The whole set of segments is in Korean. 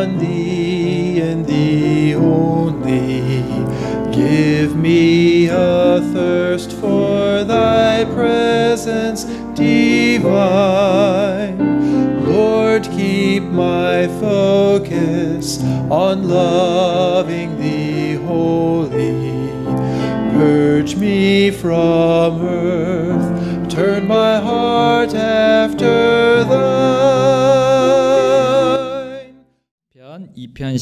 on thee and thee only. Give me a thirst for thy presence divine. Lord, keep my focus on loving thee wholly. Purge me from earth, turn my heart after thine. 2편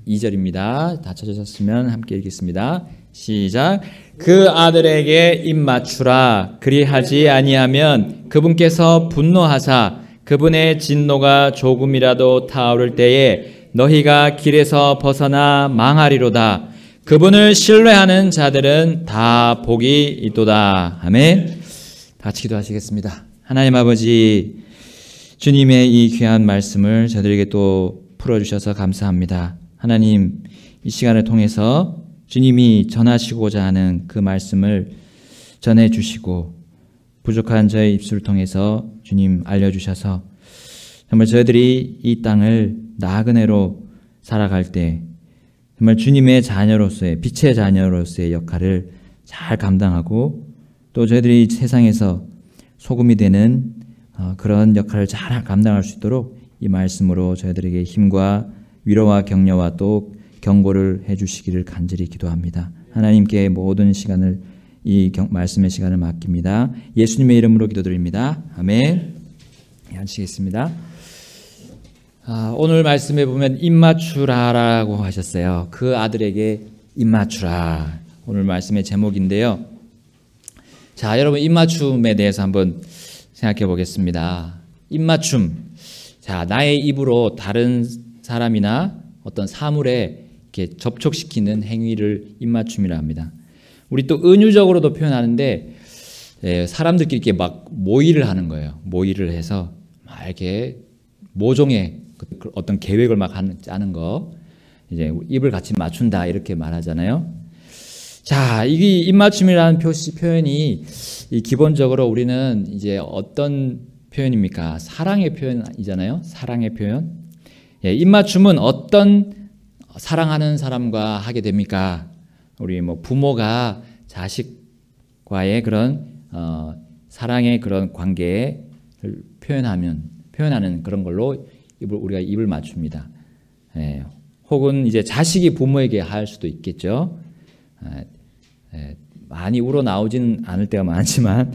12절입니다. 다 찾으셨으면 함께 읽겠습니다. 시작. 그 아들에게 입 맞추라. 그리하지 아니하면 그분께서 분노하사 그분의 진노가 조금이라도 타오를 때에 너희가 길에서 벗어나 망하리로다. 그분을 신뢰하는 자들은 다 복이 있도다. 아멘. 다 같이 기도하시겠습니다. 하나님 아버지, 주님의 이 귀한 말씀을 저들에게 또 풀어주셔서 감사합니다. 하나님, 이 시간을 통해서 주님이 전하시고자 하는 그 말씀을 전해주시고 부족한 저의 입술을 통해서 주님 알려주셔서 정말 저희들이 이 땅을 나그네로 살아갈 때 정말 주님의 자녀로서의, 빛의 자녀로서의 역할을 잘 감당하고 또 저희들이 세상에서 소금이 되는 그런 역할을 잘 감당할 수 있도록 이 말씀으로 저희들에게 힘과 위로와 격려와 또 경고를 해주시기를 간절히 기도합니다. 하나님께 모든 시간을 이 말씀의 시간을 맡깁니다. 예수님의 이름으로 기도드립니다. 아멘. 앉으시겠습니다. 오늘 말씀에 보면 입 맞추라라고 하셨어요. 그 아들에게 입 맞추라. 오늘 말씀의 제목인데요. 자, 여러분 입 맞춤에 대해서 한번 생각해 보겠습니다. 입 맞춤. 자, 나의 입으로 다른 사람이나 어떤 사물에 이렇게 접촉시키는 행위를 입맞춤이라 합니다. 우리 또 은유적으로도 표현하는데 사람들끼리 이렇게 막 모의를 하는 거예요. 모의를 해서 막 이렇게 모종의 어떤 계획을 막 짜는 거, 이제 입을 같이 맞춘다 이렇게 말하잖아요. 자, 이게 입맞춤이라는 표현이 기본적으로 우리는 이제 어떤 표현입니까? 사랑의 표현이잖아요. 사랑의 표현. 입맞춤은 어떤 사랑하는 사람과 하게 됩니까? 우리 뭐 부모가 자식과의 그런 사랑의 그런 관계를 표현하는 그런 걸로 우리가 입을 맞춥니다. 혹은 이제 자식이 부모에게 할 수도 있겠죠. 많이 우러나오지는 않을 때가 많지만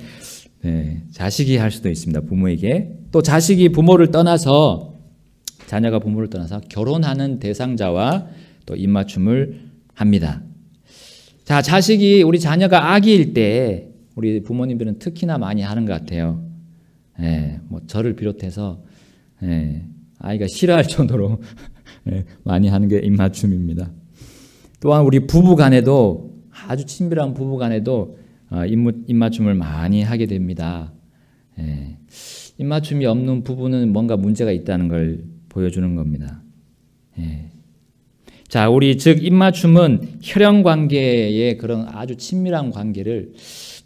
자식이 할 수도 있습니다. 부모에게. 또 자식이 자녀가 부모를 떠나서 결혼하는 대상자와 또 입맞춤을 합니다. 자, 우리 자녀가 아기일 때 우리 부모님들은 특히나 많이 하는 것 같아요. 뭐 저를 비롯해서 아이가 싫어할 정도로 많이 하는 게 입맞춤입니다. 또한 우리 부부간에도 아주 친밀한 부부간에도 입맞춤을 많이 하게 됩니다. 입맞춤이 없는 부부는 뭔가 문제가 있다는 걸 보여주는 겁니다. 자, 즉 입맞춤은 혈연 관계의 그런 아주 친밀한 관계를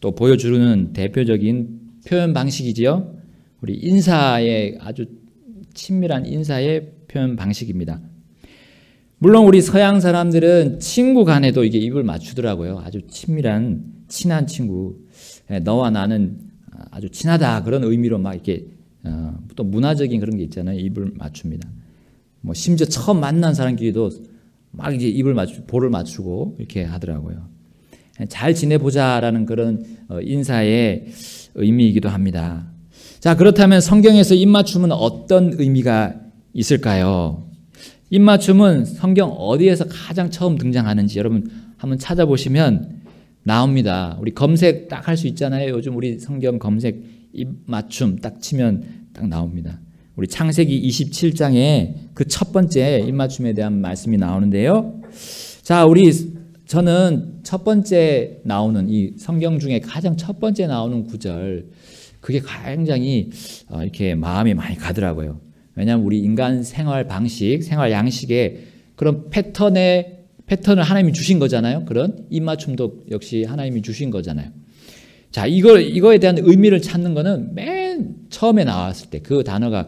또 보여주는 대표적인 표현 방식이지요. 우리 인사의 아주 친밀한 인사의 표현 방식입니다. 물론 우리 서양 사람들은 친구 간에도 이게 입을 맞추더라고요. 아주 친한 친구. 너와 나는 아주 친하다. 그런 의미로 막 이렇게 또 문화적인 그런 게 있잖아요. 입을 맞춥니다. 뭐 심지어 처음 만난 사람끼리도 막 이제 볼을 맞추고 이렇게 하더라고요. 잘 지내보자라는 그런 인사의 의미이기도 합니다. 자, 그렇다면 성경에서 입맞춤은 어떤 의미가 있을까요? 입맞춤은 성경 어디에서 가장 처음 등장하는지 여러분 한번 찾아보시면 나옵니다. 우리 검색 딱 할 수 있잖아요. 요즘 우리 성경 검색 입맞춤 딱 치면 딱 나옵니다. 우리 창세기 27장에 그 첫 번째 입맞춤에 대한 말씀이 나오는데요. 자, 저는 첫 번째 나오는 이 성경 중에 가장 첫 번째 나오는 구절, 그게 굉장히 이렇게 마음이 많이 가더라고요. 왜냐하면 우리 인간 생활 방식, 생활 양식에 그런 패턴을 하나님이 주신 거잖아요. 그런 입맞춤도 역시 하나님이 주신 거잖아요. 자, 이거에 대한 의미를 찾는 거는 맨 처음에 나왔을 때 그 단어가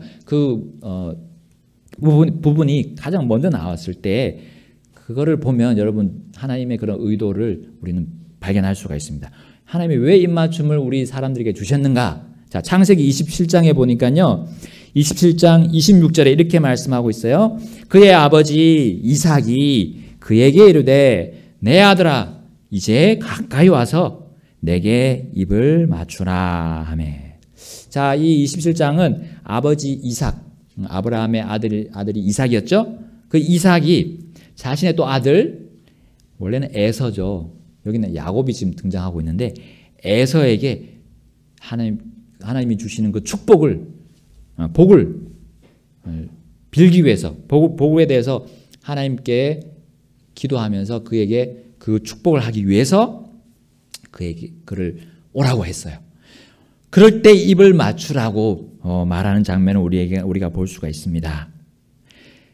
부분이 가장 먼저 나왔을 때 그거를 보면 여러분 하나님의 그런 의도를 우리는 발견할 수가 있습니다. 하나님이 왜 입맞춤을 우리 사람들에게 주셨는가? 자, 창세기 27장에 보니까요. 27장 26절에 이렇게 말씀하고 있어요. 그의 아버지 이삭이 그에게 이르되 내 아들아 이제 가까이 와서 내게 입을 맞추라 하매. 자, 이 27장은 아버지 이삭, 아브라함의 아들이 이삭이었죠. 그 이삭이 자신의 또 아들, 원래는 에서죠. 여기는 야곱이 지금 등장하고 있는데 에서에게 하나님이 주시는 그 축복을, 복을 빌기 위해서, 복에 대해서 하나님께 기도하면서 그에게 그 축복을 하기 위해서 그를 오라고 했어요. 그럴 때 입을 맞추라고 말하는 장면을 우리가 볼 수가 있습니다.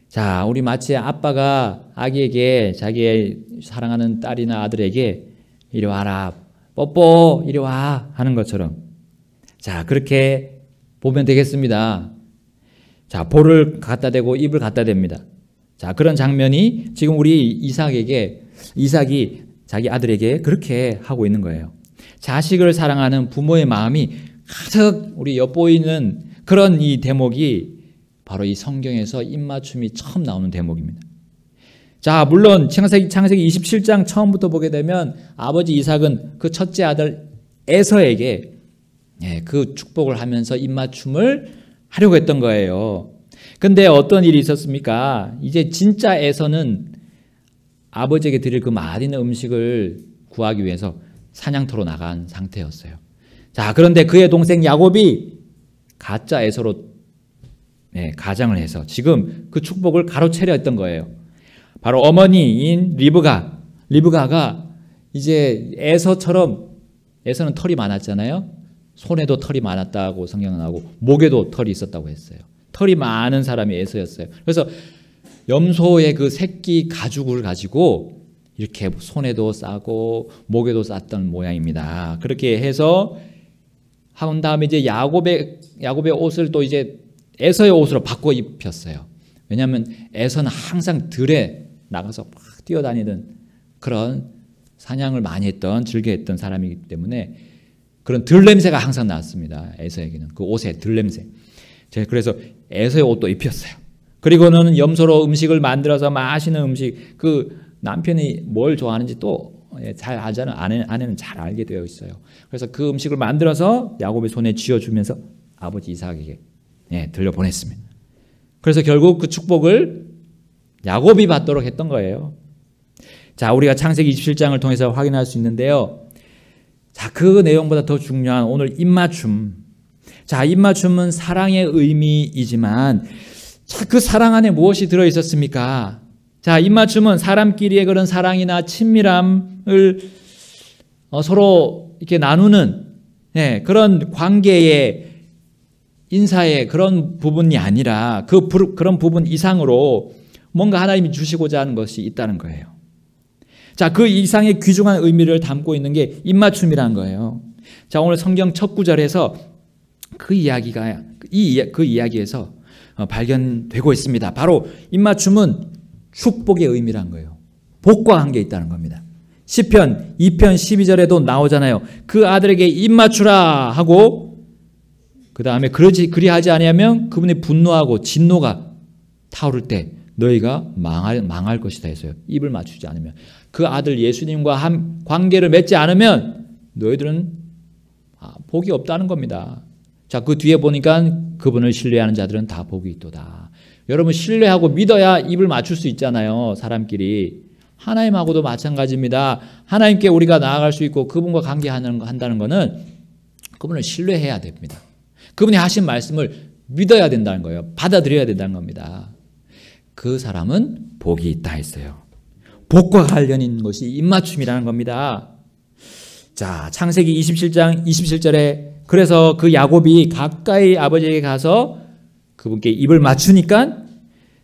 자, 우리 마치 아빠가 아기에게 자기의 사랑하는 딸이나 아들에게 이리 와라, 뽀뽀, 이리 와 하는 것처럼, 자, 그렇게 보면 되겠습니다. 자, 볼을 갖다 대고 입을 갖다 댑니다. 자, 그런 장면이 지금 우리 이삭이 자기 아들에게 그렇게 하고 있는 거예요. 자식을 사랑하는 부모의 마음이 가득 우리 엿보이는 그런 이 대목이 바로 이 성경에서 입맞춤이 처음 나오는 대목입니다. 자, 물론 창세기 27장 처음부터 보게 되면 아버지 이삭은 그 첫째 아들 에서에게 그 축복을 하면서 입맞춤을 하려고 했던 거예요. 근데 어떤 일이 있었습니까? 이제 진짜 에서는 아버지에게 드릴 그 맛있는 음식을 구하기 위해서 사냥터로 나간 상태였어요. 자, 그런데 그의 동생 야곱이 가짜 에서로 가장을 해서 지금 그 축복을 가로채려 했던 거예요. 바로 어머니인 리브가가 이제 에서처럼, 에서는 털이 많았잖아요. 손에도 털이 많았다고 성경은 하고 목에도 털이 있었다고 했어요. 털이 많은 사람이 에서였어요. 그래서 염소의 그 새끼 가죽을 가지고 이렇게 손에도 싸고 목에도 쌌던 모양입니다. 그렇게 해서 한 다음에 이제 야곱의 옷을 또 이제 에서의 옷으로 바꿔 입혔어요. 왜냐하면 에서는 항상 들에 나가서 막 뛰어다니던 그런 사냥을 많이 했던, 즐겨했던 사람이기 때문에 그런 들 냄새가 항상 났습니다. 에서에게는 그 옷에 들 냄새. 그래서 에서의 옷도 입혔어요. 그리고는 염소로 음식을 만들어서 맛있는 음식, 그 남편이 뭘 좋아하는지 또 잘 알잖아요. 아내는 잘 알게 되어 있어요. 그래서 그 음식을 만들어서 야곱의 손에 쥐어주면서 아버지 이삭에게 들려보냈습니다. 그래서 결국 그 축복을 야곱이 받도록 했던 거예요. 자, 우리가 창세기 27장을 통해서 확인할 수 있는데요. 자, 그 내용보다 더 중요한 오늘 입맞춤. 자, 입맞춤은 사랑의 의미이지만 자, 그 사랑 안에 무엇이 들어 있었습니까? 자, 입맞춤은 사람끼리의 그런 사랑이나 친밀함을 서로 이렇게 나누는 그런 관계의 인사의 그런 부분이 아니라 그런 부분 이상으로 뭔가 하나님이 주시고자 하는 것이 있다는 거예요. 자, 그 이상의 귀중한 의미를 담고 있는 게 입맞춤이라는 거예요. 자, 오늘 성경 첫 구절에서 그 이야기에서 발견되고 있습니다. 바로 입맞춤은 축복의 의미란 거예요. 복과 관계 있다는 겁니다. 시편 2편 12절에도 나오잖아요. 그 아들에게 입맞추라 하고 그 다음에 그리하지 아니하면 그분이 분노하고 진노가 타오를 때 너희가 망할 것이다 했어요. 입을 맞추지 않으면. 그 아들 예수님과 관계를 맺지 않으면 너희들은 복이 없다는 겁니다. 자, 그 뒤에 보니까 그분을 신뢰하는 자들은 다 복이 있도다. 여러분, 신뢰하고 믿어야 입을 맞출 수 있잖아요. 사람끼리. 하나님하고도 마찬가지입니다. 하나님께 우리가 나아갈 수 있고 그분과 관계한다는 것은 그분을 신뢰해야 됩니다. 그분이 하신 말씀을 믿어야 된다는 거예요. 받아들여야 된다는 겁니다. 그 사람은 복이 있다 했어요. 복과 관련 있는 것이 입맞춤이라는 겁니다. 자, 창세기 27장 27절에 그래서 그 야곱이 가까이 아버지에게 가서 그분께 입을 맞추니까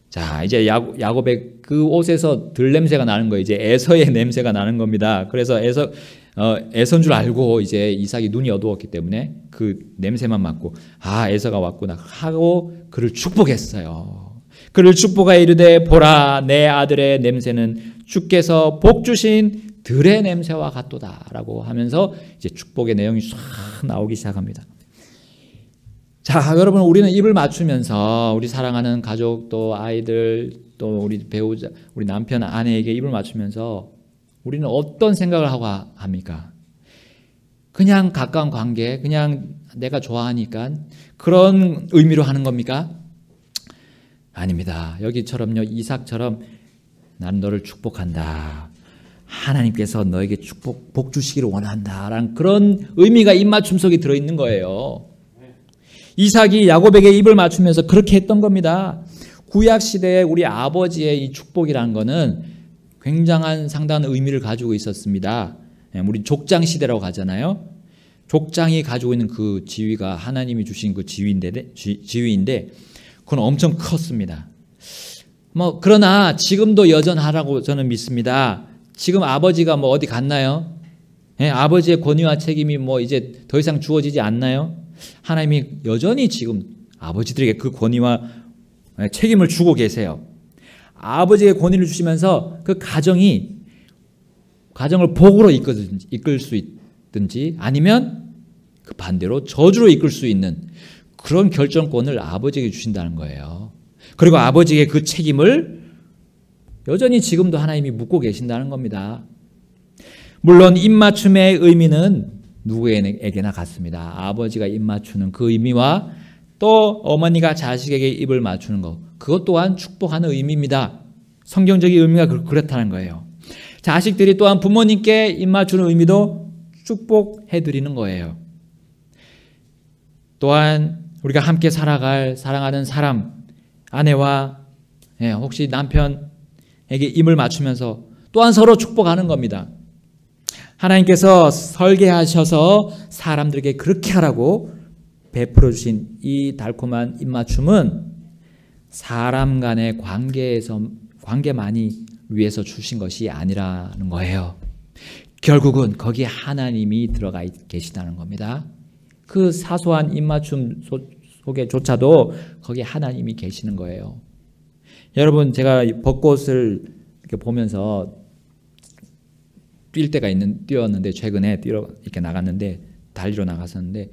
자, 이제 야곱의 그 옷에서 들 냄새가 나는 거예요. 이제 에서의 냄새가 나는 겁니다. 그래서 에서인 줄 알고 이제 이삭이 눈이 어두웠기 때문에 그 냄새만 맡고 에서가 왔구나 하고 그를 축복했어요. 그를 축복하여 이르되 보라 내 아들의 냄새는 주께서 복 주신 들의 냄새와 같도다라고 하면서 이제 축복의 내용이 쫙 나오기 시작합니다. 자, 여러분, 우리는 입을 맞추면서 우리 사랑하는 가족 또 아이들 또 우리 배우자, 우리 남편 아내에게 입을 맞추면서 우리는 어떤 생각을 하고 합니까? 그냥 가까운 관계, 그냥 내가 좋아하니까 그런 의미로 하는 겁니까? 아닙니다. 여기처럼요, 이삭처럼 난 너를 축복한다. 하나님께서 너에게 복 주시기를 원한다라는 그런 의미가 입맞춤 속에 들어있는 거예요. 이삭이 야곱에게 입을 맞추면서 그렇게 했던 겁니다. 구약 시대에 우리 아버지의 이 축복이라는 거는 굉장한 상당한 의미를 가지고 있었습니다. 우리 족장 시대라고 하잖아요. 족장이 가지고 있는 그 지위가 하나님이 주신 그 지위인데 그건 엄청 컸습니다. 그러나 지금도 여전하라고 저는 믿습니다. 지금 아버지가 어디 갔나요? 아버지의 권위와 책임이 이제 더 이상 주어지지 않나요? 하나님이 여전히 지금 아버지들에게 그 권위와 책임을 주고 계세요. 아버지의 권위를 주시면서 그 가정을 복으로 이끌 수 있든지 아니면 그 반대로 저주로 이끌 수 있는 그런 결정권을 아버지에게 주신다는 거예요. 그리고 아버지의 그 책임을 여전히 지금도 하나님이 묻고 계신다는 겁니다. 물론 입맞춤의 의미는 누구에게나 같습니다. 아버지가 입맞추는 그 의미와 또 어머니가 자식에게 입을 맞추는 것, 그것 또한 축복하는 의미입니다. 성경적인 의미가 그렇다는 거예요. 자식들이 또한 부모님께 입맞추는 의미도 축복해드리는 거예요. 또한 우리가 함께 살아갈 사랑하는 사람, 아내와 혹시 남편에게 입을 맞추면서 또한 서로 축복하는 겁니다. 하나님께서 설계하셔서 사람들에게 그렇게 하라고 베풀어 주신 이 달콤한 입맞춤은 사람 간의 관계만이 위해서 주신 것이 아니라는 거예요. 결국은 거기에 하나님이 들어가 계시다는 겁니다. 그 사소한 입맞춤 속에조차도 거기에 하나님이 계시는 거예요. 여러분, 제가 벚꽃을 이렇게 보면서 뛰었는데 최근에 이렇게 나갔는데 달리러 나갔었는데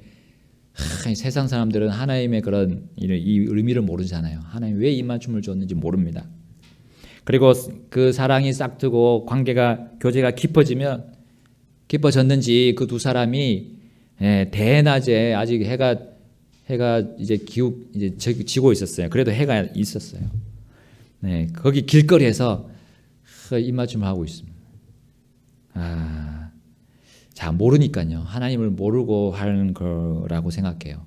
세상 사람들은 하나님의 그런 이 의미를 모르잖아요. 하나님 왜 입맞춤을 줬는지 모릅니다. 그리고 그 사랑이 싹트고 교제가 깊어졌는지 그 두 사람이 대낮에 아직 해가 이제 지고 있었어요. 그래도 해가 있었어요. 거기 길거리에서 입맞춤을 하고 있습니다. 자, 모르니까요. 하나님을 모르고 하는 거라고 생각해요.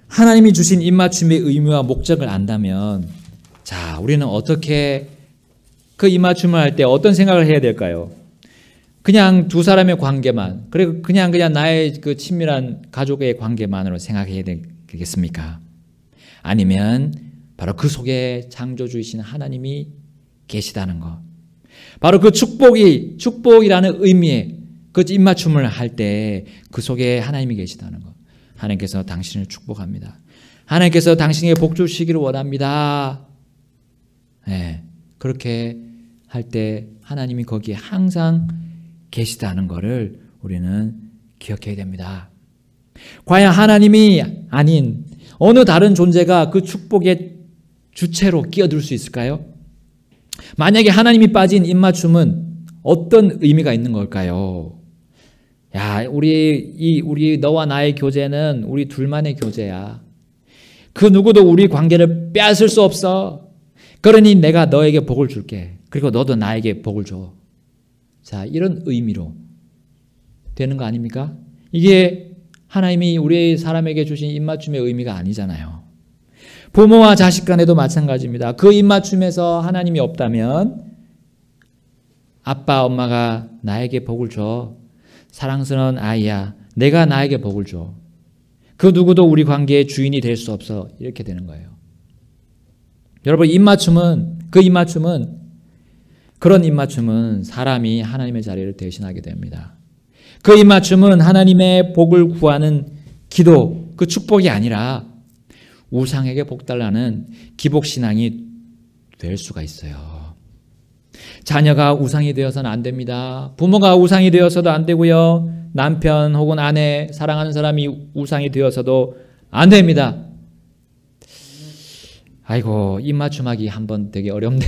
하나님이 주신 입맞춤의 의미와 목적을 안다면, 자, 우리는 어떻게 그 입맞춤을 할 때 어떤 생각을 해야 될까요? 그냥 두 사람의 관계만, 그리고 그냥 나의 그 친밀한 가족의 관계만으로 생각해야 되겠습니까? 아니면 바로 그 속에 창조주이신 하나님이 계시다는 것. 바로 그 축복이라는 의미의 그 입맞춤을 할 때 그 속에 하나님이 계시다는 것. 하나님께서 당신을 축복합니다. 하나님께서 당신에게 복 주시기를 원합니다. 그렇게 할 때 하나님이 거기에 항상 계시다는 것을 우리는 기억해야 됩니다. 과연 하나님이 아닌 어느 다른 존재가 그 축복의 주체로 끼어들 수 있을까요? 만약에 하나님이 빠진 입맞춤은 어떤 의미가 있는 걸까요? 야, 우리 너와 나의 교제는 우리 둘만의 교제야. 그 누구도 우리 관계를 빼앗을 수 없어. 그러니 내가 너에게 복을 줄게. 그리고 너도 나에게 복을 줘. 자, 이런 의미로 되는 거 아닙니까? 이게 하나님이 우리 사람에게 주신 입맞춤의 의미가 아니잖아요. 부모와 자식 간에도 마찬가지입니다. 그 입맞춤에서 하나님이 없다면 아빠, 엄마가 나에게 복을 줘. 사랑스러운 아이야, 내가 나에게 복을 줘. 그 누구도 우리 관계의 주인이 될 수 없어. 이렇게 되는 거예요. 여러분, 그런 입맞춤은 사람이 하나님의 자리를 대신하게 됩니다. 그 입맞춤은 하나님의 복을 구하는 기도, 그 축복이 아니라 우상에게 복 달라는 기복신앙이 될 수가 있어요. 자녀가 우상이 되어서는 안 됩니다. 부모가 우상이 되어서도 안 되고요. 남편 혹은 아내, 사랑하는 사람이 우상이 되어서도 안 됩니다. 아이고, 입맞춤하기 한번 되게 어렵네.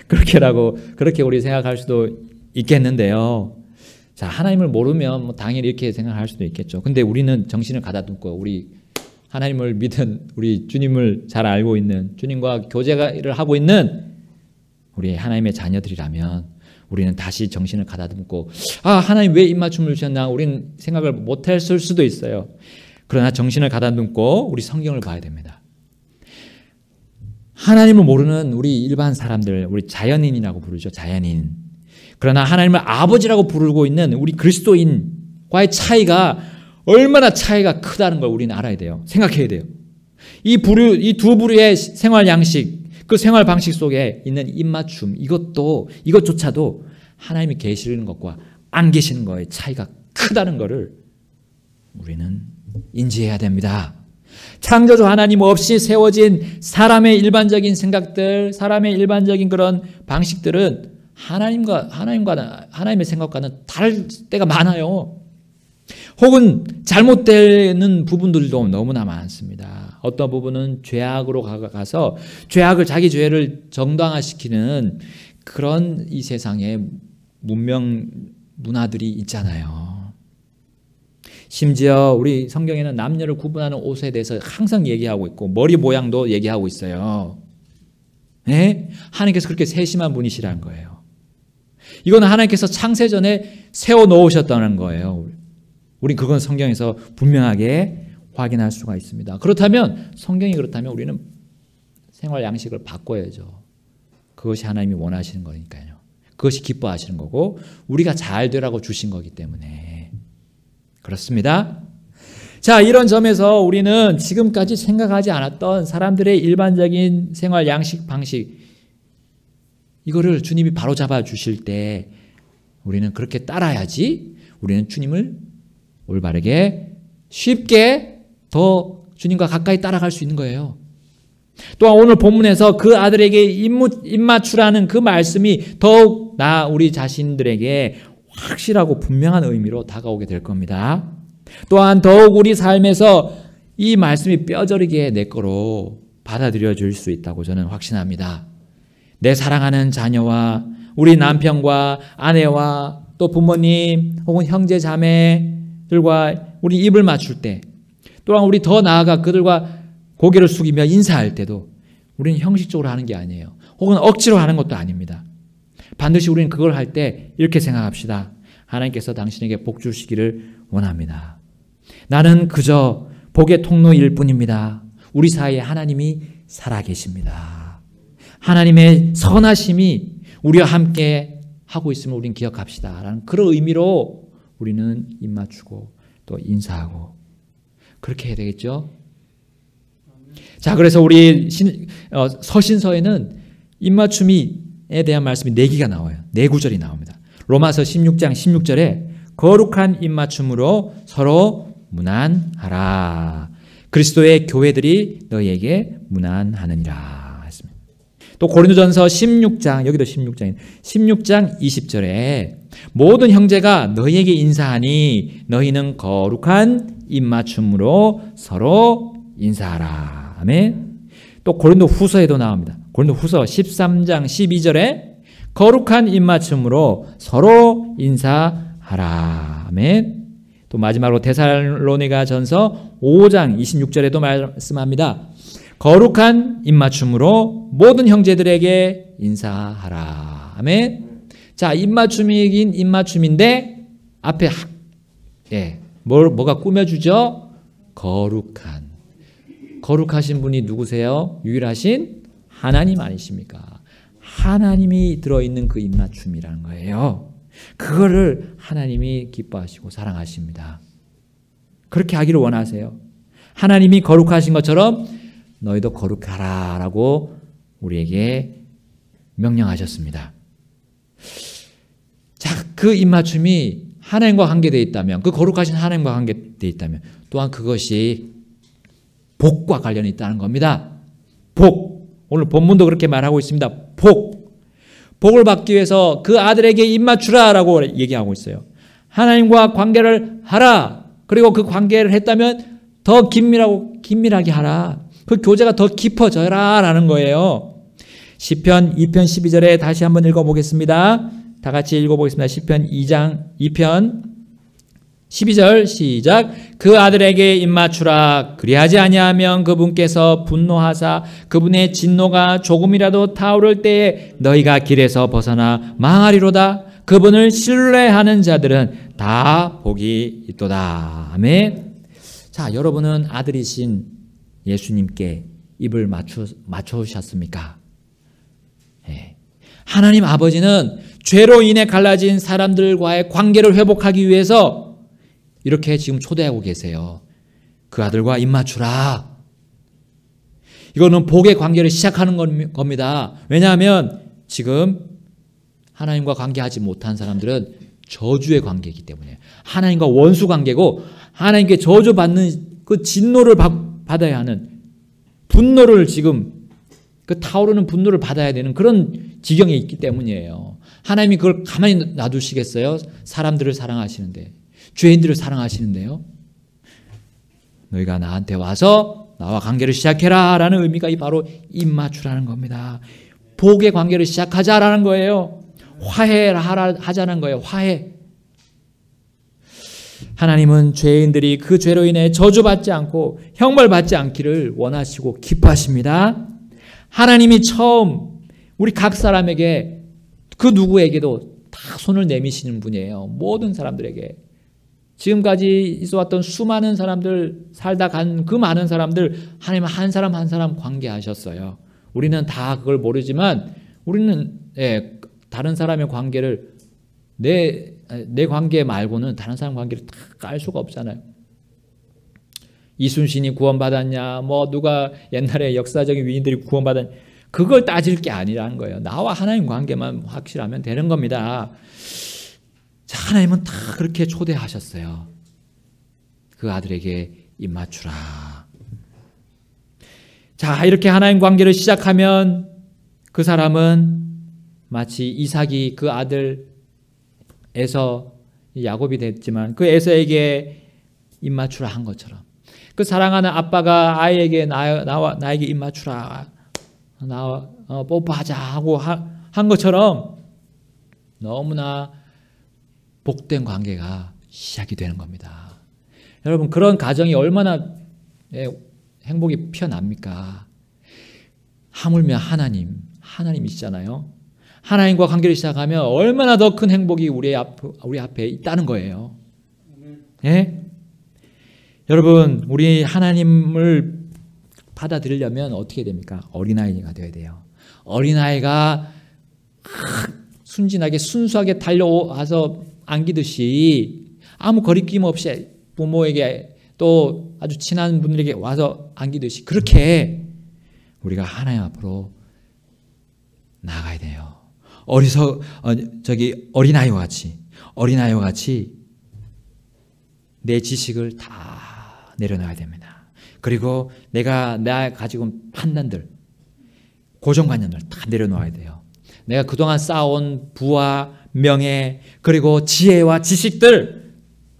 그렇게 우리 생각할 수도 있겠는데요. 자, 하나님을 모르면 뭐 당연히 이렇게 생각할 수도 있겠죠. 근데 우리는 정신을 가다듬고 우리 하나님을 믿은 우리 주님을 잘 알고 있는, 주님과 교제를 하고 있는 우리 하나님의 자녀들이라면 우리는 다시 정신을 가다듬고, 하나님 왜 입맞춤을 주셨나 우리는 생각을 못했을 수도 있어요. 그러나 정신을 가다듬고 우리 성경을 봐야 됩니다. 하나님을 모르는 우리 일반 사람들, 우리 자연인이라고 부르죠. 자연인. 그러나 하나님을 아버지라고 부르고 있는 우리 그리스도인과의 차이가 얼마나 차이가 크다는 걸 우리는 알아야 돼요. 생각해야 돼요. 이 두 부류의 생활 양식, 그 생활 방식 속에 있는 입맞춤, 이것조차도 하나님이 계시는 것과 안 계시는 것의 차이가 크다는 것을 우리는 인지해야 됩니다. 창조주 하나님 없이 세워진 사람의 일반적인 생각들, 사람의 일반적인 그런 방식들은 하나님의 생각과는 다를 때가 많아요. 혹은 잘못되는 부분들도 너무나 많습니다. 어떤 부분은 죄악으로 가서 자기 죄를 정당화시키는 그런 이 세상의 문명 문화들이 있잖아요. 심지어 우리 성경에는 남녀를 구분하는 옷에 대해서 항상 얘기하고 있고 머리 모양도 얘기하고 있어요. 네? 하나님께서 그렇게 세심한 분이시라는 거예요. 이건 하나님께서 창세전에 세워놓으셨다는 거예요. 우리 그건 성경에서 분명하게 확인할 수가 있습니다. 성경이 그렇다면 우리는 생활 양식을 바꿔야죠. 그것이 하나님이 원하시는 거니까요. 그것이 기뻐하시는 거고 우리가 잘 되라고 주신 거기 때문에 그렇습니다. 자, 이런 점에서 우리는 지금까지 생각하지 않았던 사람들의 일반적인 생활 양식 방식, 이거를 주님이 바로잡아 주실 때 우리는 그렇게 따라야지 우리는 주님을 올바르게 쉽게 더 주님과 가까이 따라갈 수 있는 거예요. 또한 오늘 본문에서 그 아들에게 입맞추라는 그 말씀이 더욱 우리 자신들에게 확실하고 분명한 의미로 다가오게 될 겁니다. 또한 더욱 우리 삶에서 이 말씀이 뼈저리게 내 거로 받아들여질 수 있다고 저는 확신합니다. 내 사랑하는 자녀와 우리 남편과 아내와 또 부모님 혹은 형제 자매들과 우리 입을 맞출 때, 또한 우리 더 나아가 그들과 고개를 숙이며 인사할 때도 우리는 형식적으로 하는 게 아니에요. 혹은 억지로 하는 것도 아닙니다. 반드시 우리는 그걸 할 때 이렇게 생각합시다. 하나님께서 당신에게 복 주시기를 원합니다. 나는 그저 복의 통로일 뿐입니다. 우리 사이에 하나님이 살아계십니다. 하나님의 선하심이 우리와 함께 하고 있음을 우리는 기억합시다. 라는 그런 의미로 우리는 입맞추고 또 인사하고 그렇게 해야 되겠죠. 자, 그래서 우리 서신서에는 입맞춤에 대한 말씀이 4개가 나와요. 4구절이 나옵니다. 로마서 16장 16절에 거룩한 입맞춤으로 서로 문안하라. 그리스도의 교회들이 너희에게 문안하느니라 했습니다. 또 고린도전서 16장, 여기도 16장 20절에 모든 형제가 너희에게 인사하니 너희는 거룩한 입맞춤으로 서로 인사하라. 아멘. 또 고린도 후서에도 나옵니다. 고린도 후서 13장 12절에 거룩한 입맞춤으로 서로 인사하라. 아멘. 또 마지막으로 데살로니가 전서 5장 26절에도 말씀합니다. 거룩한 입맞춤으로 모든 형제들에게 인사하라. 아멘. 자, 입맞춤이긴 입맞춤인데 앞에 뭐가 꾸며주죠? 거룩하신 분이 누구세요? 유일하신 하나님 아니십니까? 하나님이 들어있는 그 입맞춤이라는 거예요. 그거를 하나님이 기뻐하시고 사랑하십니다. 그렇게 하기를 원하세요. 하나님이 거룩하신 것처럼 너희도 거룩하라 라고 우리에게 명령하셨습니다. 자, 그 입맞춤이 하나님과 관계되어 있다면, 그 거룩하신 하나님과 관계되어 있다면 또한 그것이 복과 관련이 있다는 겁니다. 복. 오늘 본문도 그렇게 말하고 있습니다. 복을 받기 위해서 그 아들에게 입맞추라라고 얘기하고 있어요. 하나님과 관계를 하라. 그리고 그 관계를 했다면 더 긴밀하게 하라. 그 교제가 더 깊어져라라는 거예요. 시편 2편 12절에 다시 한번 읽어보겠습니다. 다 같이 읽어보겠습니다. 시편 2편 12절 시작. 그 아들에게 입맞추라. 그리하지 아니하면 그분께서 분노하사 그분의 진노가 조금이라도 타오를 때에 너희가 길에서 벗어나 망하리로다. 그분을 신뢰하는 자들은 다 복이 있도다. 아멘. 자, 여러분은 아들이신 예수님께 입을 맞추셨습니까? 네. 하나님 아버지는 죄로 인해 갈라진 사람들과의 관계를 회복하기 위해서 이렇게 지금 초대하고 계세요. 그 아들과 입맞추라. 이거는 복의 관계를 시작하는 겁니다. 왜냐하면 지금 하나님과 관계하지 못한 사람들은 저주의 관계이기 때문에 하나님과 원수 관계고 하나님께 저주받는 그 진노를 받아야 하는 분노를 지금 그 타오르는 분노를 받아야 되는 그런 지경에 있기 때문이에요. 하나님이 그걸 가만히 놔두시겠어요? 사람들을 사랑하시는데, 죄인들을 사랑하시는데요. 너희가 나한테 와서 나와 관계를 시작해라 라는 의미가 바로 입맞추라는 겁니다. 복의 관계를 시작하자라는 거예요. 화해하자는 거예요. 화해. 하나님은 죄인들이 그 죄로 인해 저주받지 않고 형벌받지 않기를 원하시고 기뻐하십니다. 하나님이 처음 우리 각 사람에게 그 누구에게도 다 손을 내미시는 분이에요. 모든 사람들에게. 지금까지 있어왔던 수많은 사람들, 살다 간 그 많은 사람들 하나님은 한 사람 한 사람 관계하셨어요. 우리는 다 그걸 모르지만 우리는 다른 사람의 관계를 내 관계 말고는 다른 사람 관계를 다 알 수가 없잖아요. 이순신이 구원받았냐, 뭐 누가 옛날에 역사적인 위인들이 구원받았냐, 그걸 따질 게 아니라는 거예요. 나와 하나님 관계만 확실하면 되는 겁니다. 자, 하나님은 다 그렇게 초대하셨어요. 그 아들에게 입맞추라. 자, 이렇게 하나님 관계를 시작하면 그 사람은 마치 이삭이 그 아들 에서 야곱이 됐지만 그 에서에게 입맞추라 한 것처럼, 그 사랑하는 아빠가 아이에게 나에게 입맞추라, 뽀뽀하자 하고 한 것처럼 너무나 복된 관계가 시작이 되는 겁니다. 여러분, 그런 가정이 얼마나 행복이 피어납니까? 하물며 하나님이시잖아요. 하나님과 관계를 시작하면 얼마나 더 큰 행복이 우리 앞에 있다는 거예요. 예? 여러분, 우리 하나님을 받아들이려면 어떻게 됩니까? 어린아이가 되어야 돼요. 어린아이가 순진하게 순수하게 달려와서 안기듯이 아무 거리낌 없이 부모에게 또 아주 친한 분들에게 와서 안기듯이 그렇게 우리가 하나님 앞으로 나아가야 돼요. 어린아이와 같이 내 지식을 다 내려놔야 됩니다. 그리고 내가 가지고 온 판단들, 고정관념을 다 내려놓아야 돼요. 내가 그동안 쌓아온 부와 명예, 그리고 지혜와 지식들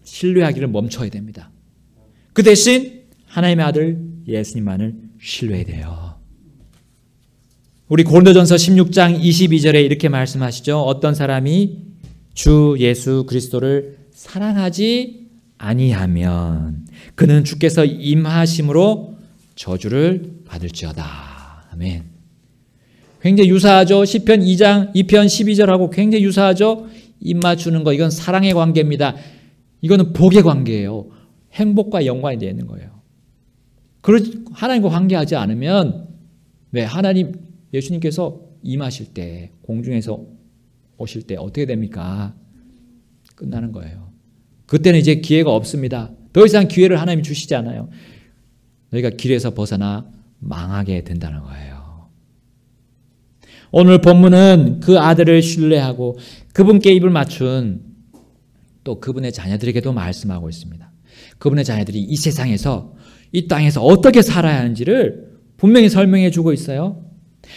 신뢰하기를 멈춰야 됩니다. 그 대신 하나님의 아들 예수님만을 신뢰해야 돼요. 우리 고린도전서 16장 22절에 이렇게 말씀하시죠. 어떤 사람이 주 예수 그리스도를 사랑하지 아니하면 그는 주께서 임하심으로 저주를 받을지어다. 아멘. 굉장히 유사하죠. 시편 2편 12절하고 굉장히 유사하죠. 입맞추는 거, 이건 사랑의 관계입니다. 이거는 복의 관계예요. 행복과 영광이 되는 거예요. 하나님과 관계하지 않으면 예수님께서 임하실 때, 공중에서 오실 때 어떻게 됩니까? 끝나는 거예요. 그때는 이제 기회가 없습니다. 더 이상 기회를 하나님이 주시지 않아요. 너희가 길에서 벗어나 망하게 된다는 거예요. 오늘 본문은 그 아들을 신뢰하고 그분께 입을 맞춘 또 그분의 자녀들에게도 말씀하고 있습니다. 그분의 자녀들이 이 세상에서, 이 땅에서 어떻게 살아야 하는지를 분명히 설명해 주고 있어요.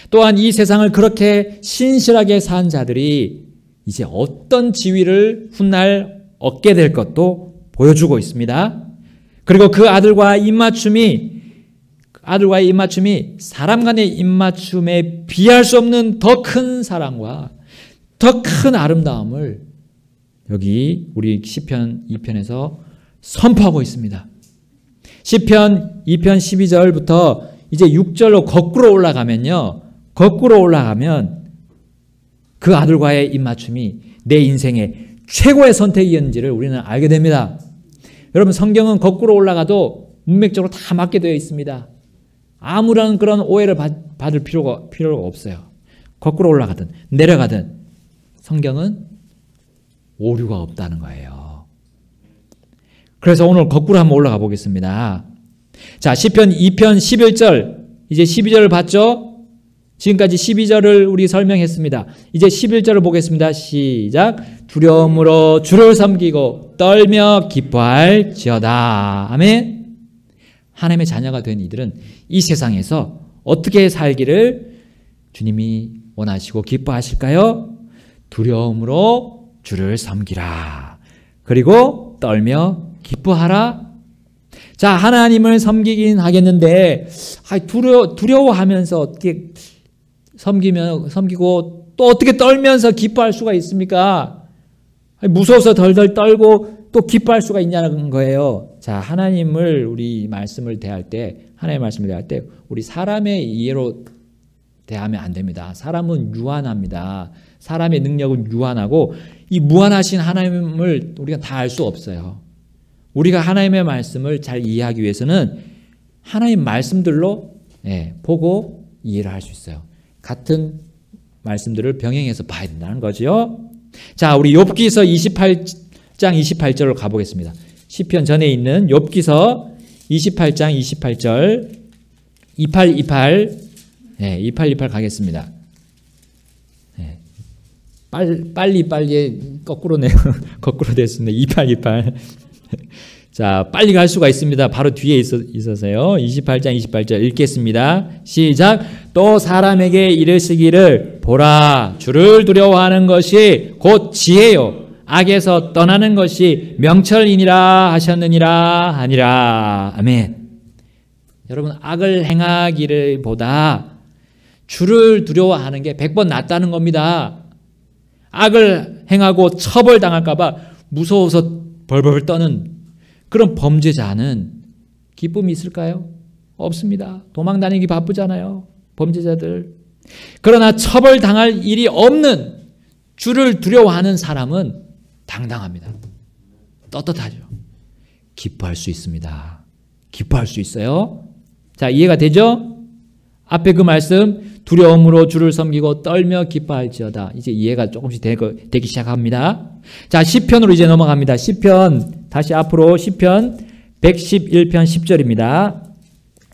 또한 이 세상을 그렇게 신실하게 산 자들이 이제 어떤 지위를 훗날 얻게 될 것도 보여주고 있습니다. 그리고 그 아들과의 입맞춤이 사람 간의 입맞춤에 비할 수 없는 더 큰 사랑과 더 큰 아름다움을 여기 우리 시편 2편에서 선포하고 있습니다. 시편 2편 12절부터 이제 6절로 거꾸로 올라가면 그 아들과의 입맞춤이 내 인생의 최고의 선택이었는지를 우리는 알게 됩니다. 여러분, 성경은 거꾸로 올라가도 문맥적으로 다 맞게 되어 있습니다. 아무런 그런 오해를 받을 필요가 없어요. 거꾸로 올라가든 내려가든 성경은 오류가 없다는 거예요. 그래서 오늘 거꾸로 한번 올라가 보겠습니다. 자, 시편 2편 11절, 이제 12절을 봤죠? 지금까지 12절을 우리 설명했습니다. 이제 11절을 보겠습니다. 시작. 두려움으로 주를 섬기고 떨며 기뻐할지어다. 아멘. 하나님의 자녀가 된 이들은 이 세상에서 어떻게 살기를 주님이 원하시고 기뻐하실까요? 두려움으로 주를 섬기라. 그리고 떨며 기뻐하라. 자, 하나님을 섬기긴 하겠는데 두려워하면서 어떻게 섬기고 또 어떻게 떨면서 기뻐할 수가 있습니까? 무서워서 덜덜 떨고 또 기뻐할 수가 있냐는 거예요. 자, 하나님의 말씀을 대할 때 우리 사람의 이해로 대하면 안 됩니다. 사람은 유한합니다. 사람의 능력은 유한하고 이 무한하신 하나님을 우리가 다 알 수 없어요. 우리가 하나님의 말씀을 잘 이해하기 위해서는 하나님 말씀들로 보고 이해를 할 수 있어요. 같은 말씀들을 병행해서 봐야 된다는 거죠. 자, 우리 욥기서 28장 28절로 가보겠습니다. 시편 전에 있는 욥기서 28장 28절 2828 가겠습니다. 빨리 거꾸로네요. 거꾸로 됐습니다. 2828. 자, 빨리 갈 수가 있습니다. 바로 뒤에 있어서요. 28장 28절 읽겠습니다. 시작. 또 사람에게 이르시기를 보라, 주를 두려워하는 것이 곧 지혜요 악에서 떠나는 것이 명철이니라 하셨느니라 하니라. 아멘. 여러분, 악을 행하기를 보다 주를 두려워하는 게 100번 낫다는 겁니다. 악을 행하고 처벌당할까 봐 무서워서 벌벌 떠는 그런 범죄자는 기쁨이 있을까요? 없습니다. 도망다니기 바쁘잖아요, 범죄자들. 그러나 처벌당할 일이 없는 주를 두려워하는 사람은 당당합니다. 떳떳하죠. 기뻐할 수 있습니다. 기뻐할 수 있어요. 자, 이해가 되죠? 앞에 그 말씀, 두려움으로 주를 섬기고 떨며 기뻐할지어다. 이제 이해가 조금씩 되기 시작합니다. 자, 시편으로 이제 넘어갑니다. 시편, 다시 앞으로 시편 111편 10절입니다.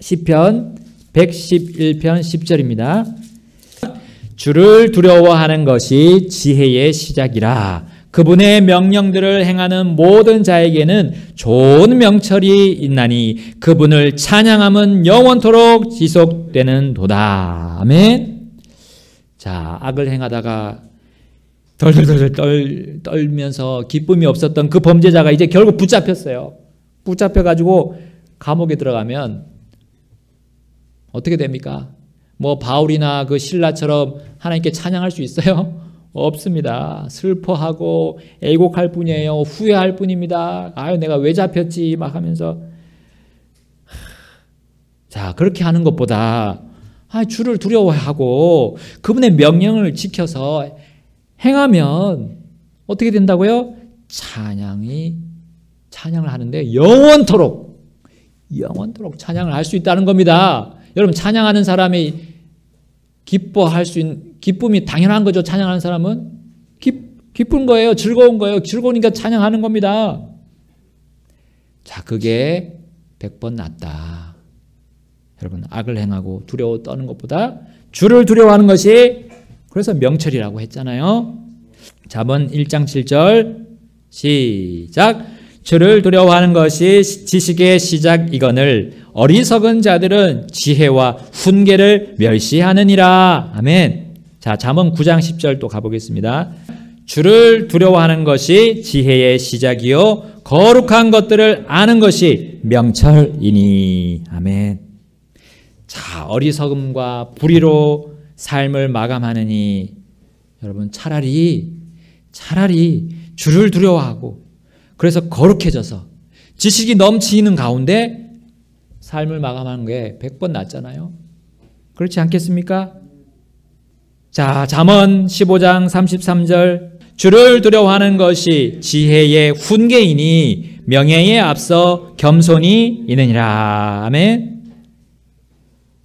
시편 111편 10절입니다. 주를 두려워하는 것이 지혜의 시작이라. 그분의 명령들을 행하는 모든 자에게는 좋은 명철이 있나니 그분을 찬양함은 영원토록 지속되는 도다. 아멘. 자, 악을 행하다가 덜덜덜 떨면서 기쁨이 없었던 그 범죄자가 이제 결국 붙잡혔어요. 붙잡혀가지고 감옥에 들어가면 어떻게 됩니까? 뭐 바울이나 그 신라처럼 하나님께 찬양할 수 있어요? 없습니다. 슬퍼하고 애곡할 뿐이에요. 후회할 뿐입니다. 아유, 내가 왜 잡혔지 막 하면서. 자, 그렇게 하는 것보다 주를 두려워하고 그분의 명령을 지켜서 행하면 어떻게 된다고요? 찬양을 하는데 영원토록 찬양을 할 수 있다는 겁니다. 여러분, 찬양하는 사람이 기쁨이 당연한 거죠. 찬양하는 사람은 기쁜 거예요. 즐거운 거예요. 즐거우니까 찬양하는 겁니다. 자, 그게 100번 낫다. 여러분, 악을 행하고 두려워 떠는 것보다 주를 두려워하는 것이, 그래서 명철이라고 했잖아요. 잠언 1장 7절 시작. 주를 두려워하는 것이 지식의 시작이거늘 어리석은 자들은 지혜와 훈계를 멸시하느니라. 아멘. 자, 잠언 9장 10절 또 가보겠습니다. 주를 두려워하는 것이 지혜의 시작이요 거룩한 것들을 아는 것이 명철이니. 아멘. 자, 어리석음과 불의로 삶을 마감하느니 여러분 차라리 주를 두려워하고 그래서 거룩해져서 지식이 넘치는 가운데 삶을 마감하는 게 100번 낫잖아요. 그렇지 않겠습니까? 자, 잠언 15장 33절 주를 두려워하는 것이 지혜의 훈계이니 명예에 앞서 겸손이 있느니라. 아멘.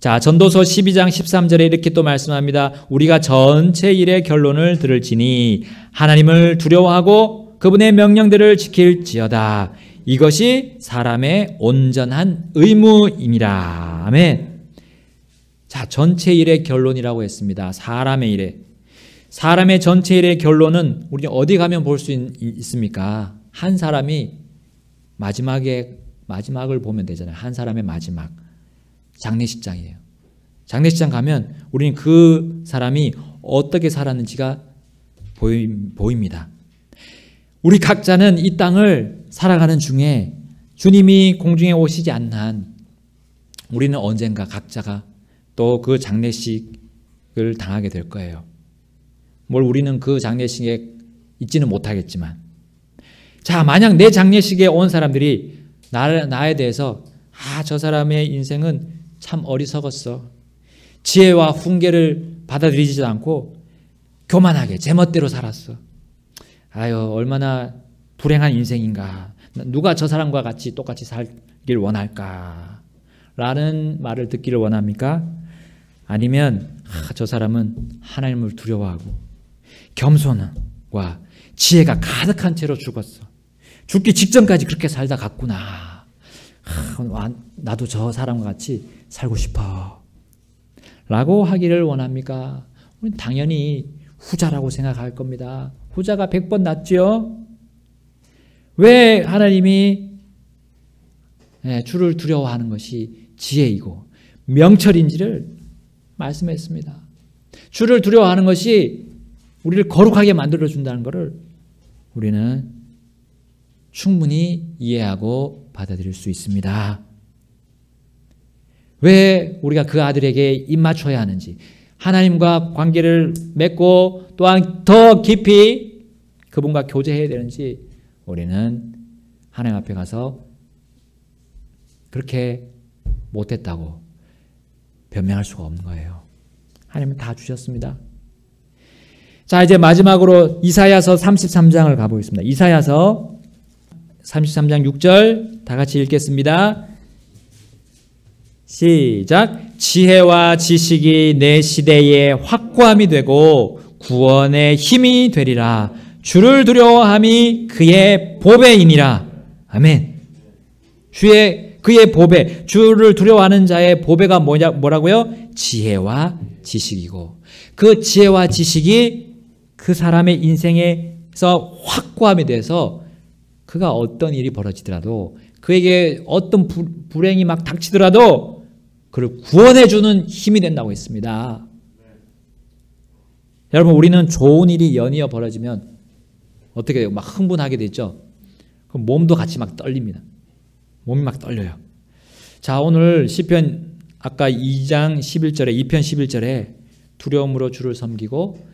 자, 전도서 12장 13절에 이렇게 또 말씀합니다. 우리가 전체 일의 결론을 들을지니 하나님을 두려워하고 그분의 명령들을 지킬지어다. 이것이 사람의 온전한 의무이니라. 아멘. 자, 전체 일의 결론이라고 했습니다. 사람의 일에. 사람의 전체 일의 결론은 우리 어디 가면 볼 수 있습니까? 한 사람이 마지막을 보면 되잖아요. 한 사람의 마지막. 장례식장이에요. 장례식장 가면 우리는 그 사람이 어떻게 살았는지가 보입니다. 우리 각자는 이 땅을 살아가는 중에 주님이 공중에 오시지 않는 한 우리는 언젠가 각자가 또 그 장례식을 당하게 될 거예요. 우리는 그 장례식에 있지는 못하겠지만, 자, 만약 내 장례식에 온 사람들이 나에 대해서 저 사람의 인생은 참 어리석었어. 지혜와 훈계를 받아들이지도 않고 교만하게 제멋대로 살았어. 얼마나 불행한 인생인가. 누가 저 사람과 같이 똑같이 살길 원할까? 라는 말을 듣기를 원합니까? 아니면 저 사람은 하나님을 두려워하고 겸손과 지혜가 가득한 채로 죽었어. 죽기 직전까지 그렇게 살다 갔구나. 나도 저 사람과 같이 살고 싶어. 라고 하기를 원합니까? 우리는 당연히 후자라고 생각할 겁니다. 후자가 100번 낫죠? 왜 하나님이 주를 두려워하는 것이 지혜이고 명철인지를 말씀했습니다. 주를 두려워하는 것이 우리를 거룩하게 만들어준다는 것을 우리는 충분히 이해하고 받아들일 수 있습니다. 왜 우리가 그 아들에게 입맞춰야 하는지, 하나님과 관계를 맺고 또한 더 깊이 그분과 교제해야 되는지 우리는 하나님 앞에 가서 그렇게 못했다고 변명할 수가 없는 거예요. 하나님은 다 주셨습니다. 자, 이제 마지막으로 이사야서 33장을 가보겠습니다. 이사야서 33장 6절 다 같이 읽겠습니다. 시작. 지혜와 지식이 내 시대에 확고함이 되고 구원의 힘이 되리라. 주를 두려워함이 그의 보배이니라. 아멘. 그의 보배, 주를 두려워하는 자의 보배가 뭐라고요? 지혜와 지식이고, 그 지혜와 지식이 그 사람의 인생에서 확고함이 돼서 그가 어떤 일이 벌어지더라도, 그에게 어떤 불행이 막 닥치더라도 그를 구원해주는 힘이 된다고 했습니다. 여러분, 우리는 좋은 일이 연이어 벌어지면 어떻게 돼요? 막 흥분하게 되죠? 그럼 몸도 같이 막 떨립니다. 몸이 막 떨려요. 자, 오늘 시편 아까 2장 11절에 2편 11절에 두려움으로 주를 섬기고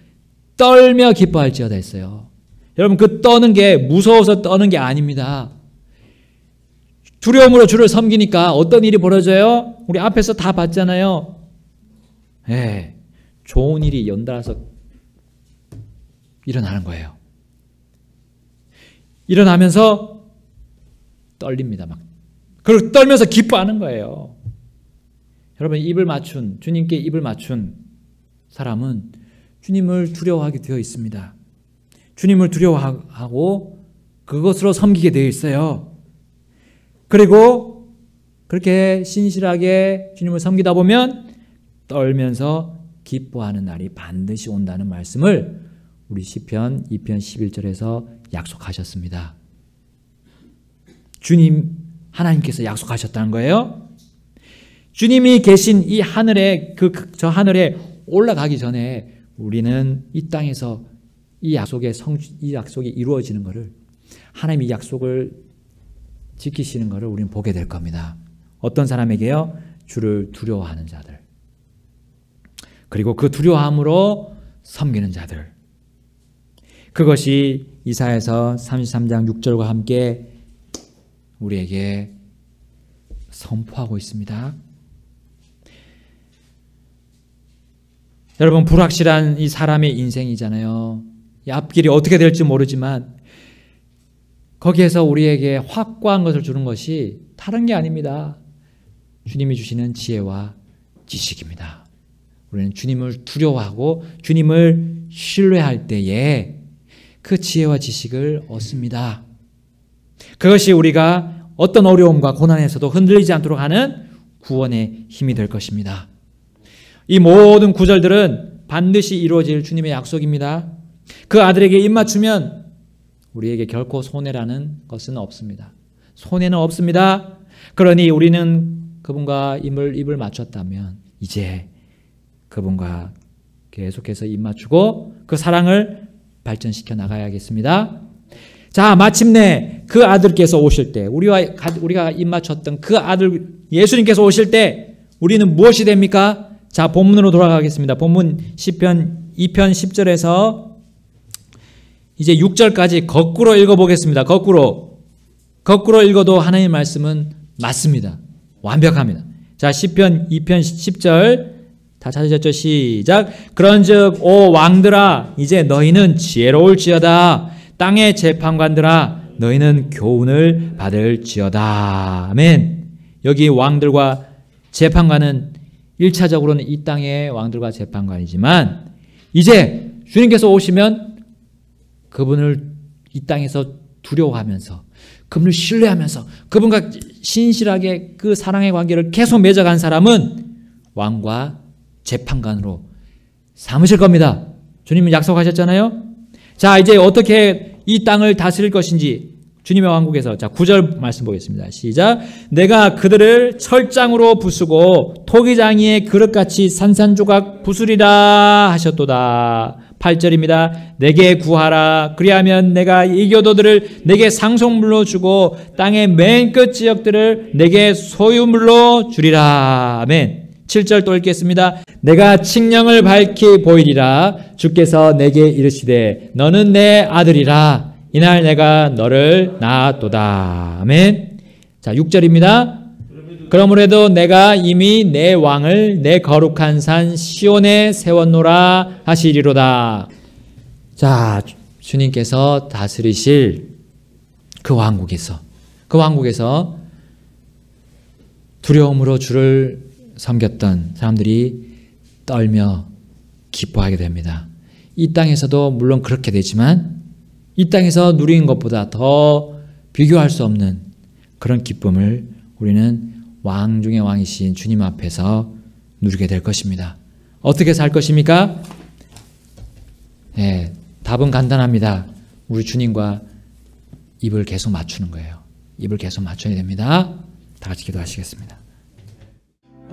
떨며 기뻐할지어다 했어요. 여러분, 그 떠는 게 무서워서 떠는 게 아닙니다. 두려움으로 주를 섬기니까 어떤 일이 벌어져요? 우리 앞에서 다 봤잖아요. 좋은 일이 연달아서 일어나는 거예요. 일어나면서 떨립니다. 막. 그리고 떨면서 기뻐하는 거예요. 여러분, 주님께 입을 맞춘 사람은 주님을 두려워하게 되어 있습니다. 주님을 두려워하고 그것으로 섬기게 되어 있어요. 그리고 그렇게 신실하게 주님을 섬기다 보면 떨면서 기뻐하는 날이 반드시 온다는 말씀을 우리 시편 2편 11절에서 약속하셨습니다. 하나님께서 약속하셨다는 거예요. 주님이 계신 이 하늘에 저 하늘에 올라가기 전에 우리는 이 땅에서 이 약속이 이루어지는 것을, 하나님이 약속을 지키시는 것을 우리는 보게 될 겁니다. 어떤 사람에게요? 주를 두려워하는 자들, 그리고 그 두려워함으로 섬기는 자들. 그것이 이사야서 33장 6절과 함께 우리에게 선포하고 있습니다. 여러분, 불확실한 이 사람의 인생이잖아요. 이 앞길이 어떻게 될지 모르지만 거기에서 우리에게 확고한 것을 주는 것이 다른 게 아닙니다. 주님이 주시는 지혜와 지식입니다. 우리는 주님을 두려워하고 주님을 신뢰할 때에 그 지혜와 지식을 얻습니다. 그것이 우리가 어떤 어려움과 고난에서도 흔들리지 않도록 하는 구원의 힘이 될 것입니다. 이 모든 구절들은 반드시 이루어질 주님의 약속입니다. 그 아들에게 입맞추면 우리에게 결코 손해라는 것은 없습니다. 손해는 없습니다. 그러니 우리는 그분과 입을 맞췄다면 이제 그분과 계속해서 입맞추고 그 사랑을 발전시켜 나가야겠습니다. 자, 마침내 그 아들께서 오실 때, 우리가 입맞췄던 그 아들 예수님께서 오실 때 우리는 무엇이 됩니까? 자, 본문으로 돌아가겠습니다. 본문 시편 2편 10절에서 이제 6절까지 거꾸로 읽어보겠습니다. 거꾸로 읽어도 하나님의 말씀은 맞습니다. 완벽합니다. 자, 시편 2편 10절 다 찾으셨죠? 시작. 그런즉 오 왕들아 이제 너희는 지혜로울지어다. 땅의 재판관들아 너희는 교훈을 받을지어다. 아멘. 여기 왕들과 재판관은 1차적으로는 이 땅의 왕들과 재판관이지만 이제 주님께서 오시면 그분을 이 땅에서 두려워하면서 그분을 신뢰하면서 그분과 신실하게 그 사랑의 관계를 계속 맺어간 사람은 왕과 재판관으로 삼으실 겁니다. 주님은 약속하셨잖아요. 자, 이제 어떻게 이 땅을 다스릴 것인지 주님의 왕국에서, 자, 9절 말씀 보겠습니다. 시작. 내가 그들을 철장으로 부수고 토기장이의 그릇같이 산산조각 부수리라 하셨도다. 8절입니다. 내게 구하라. 그리하면 내가 이 교도들을 내게 상속물로 주고 땅의 맨 끝 지역들을 내게 소유물로 주리라. 아멘. 7절 또 읽겠습니다. 내가 칙령을 밝히 보이리라. 주께서 내게 이르시되 너는 내 아들이라. 이날 내가 너를 낳았도다. 아멘. 자, 6절입니다. 그러므로도 내가 이미 내 왕을 내 거룩한 산 시온에 세웠노라 하시리로다. 자, 주님께서 다스리실 그 왕국에서 두려움으로 주를 섬겼던 사람들이 떨며 기뻐하게 됩니다. 이 땅에서도 물론 그렇게 되지만 이 땅에서 누리는 것보다 더 비교할 수 없는 그런 기쁨을 우리는 왕 중의 왕이신 주님 앞에서 누리게 될 것입니다. 어떻게 살 것입니까? 네, 답은 간단합니다. 우리 주님과 입을 계속 맞추는 거예요. 입을 계속 맞춰야 됩니다. 다 같이 기도하시겠습니다.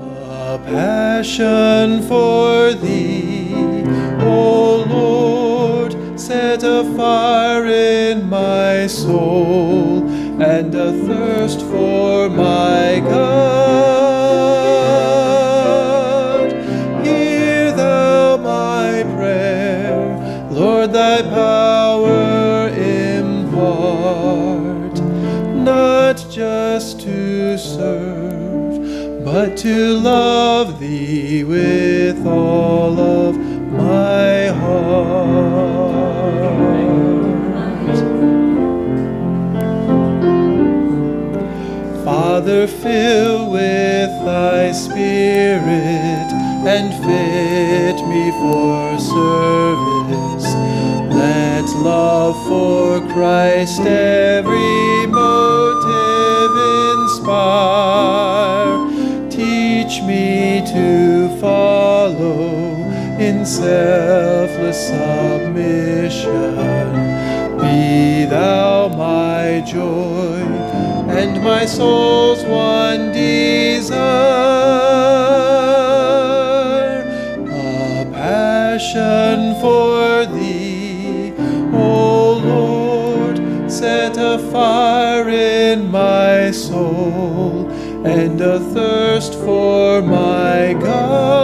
A passion for thee, O Lord, set a fire in my soul, and a thirst for my God. Hear thou my prayer, Lord, thy power impart, not just to serve, but to love thee with all of my heart. Father, fill with thy Spirit and fit me for service. Let love for Christ every motive inspire. Teach me to follow in selfless submission. Be thou my joy, and my soul's one desire. fire in my soul, and a thirst for my God.